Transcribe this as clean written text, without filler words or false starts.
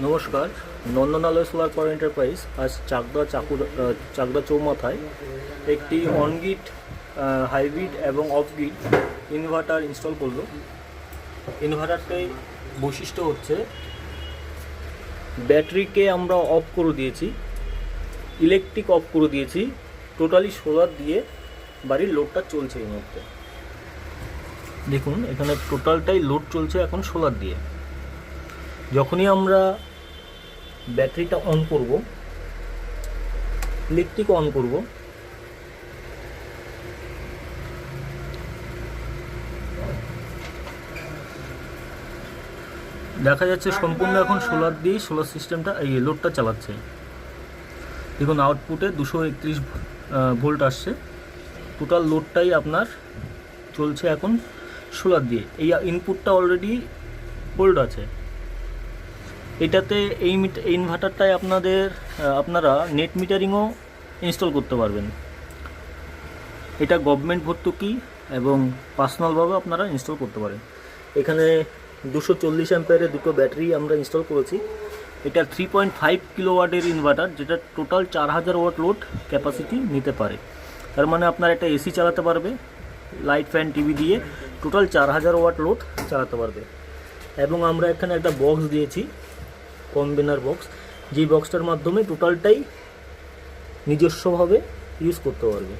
নমস্কার, নন্দনালয় solar power enterprise আজ চাকদা চৌমাথায় একটি অনগিট হাইব্রিড এবং অফগিট ইনভার্টার ইনস্টল করলো। ইনভার্টারটাই বৈশিষ্ট্য হচ্ছে ব্যাটারিকে আমরা অফ করে দিয়েছি, ইলেকট্রিক অফ করে দিয়েছি, টোটালি সোলার দিয়ে বাড়ির লোডটা চলছে। এই মুহূর্তে দেখুন এখানে টোটালটাই লোড চলছে এখন সোলার দিয়ে। যখনই আমরা ব্যাটারিটা অন করব, ইলেকট্রিক অন করব, দেখা যাচ্ছে সম্পূর্ণ এখন সোলার দিয়ে সোলার সিস্টেমটা এই লোডটা চালাচ্ছে। দেখুন আউটপুটে 231 ভোল্ট আসছে। টোটাল লোডটাই আপনার চলছে এখন সোলার দিয়ে। এই ইনপুটটা অলরেডি হোল্ড আছে। এটাতে এই ইনভার্টারটায় আপনারা নেট মিটারিংও ইনস্টল করতে পারবেন। এটা গভর্নমেন্ট ভর্তুকি এবং পার্সোনালভাবে আপনারা ইনস্টল করতে পারেন। এখানে 240 অ্যাম্পিয়ারের দুটো ব্যাটারি আমরা ইনস্টল করেছি। এটা 3.5 কিলোওয়াটের ইনভার্টার, যেটা টোটাল 4000 ওয়াট লোড ক্যাপাসিটি নিতে পারে। তার মানে আপনার একটা এসি চালাতে পারবে, লাইট ফ্যান টিভি দিয়ে টোটাল 4000 ওয়াট লোড চালাতে পারবে। এবং আমরা এখানে একটা বক্স দিয়েছি, কনভেনার বক্স, যেই বক্সটার মাধ্যমে টোটালটাই নিজস্বভাবে ইউজ করতে পারবে।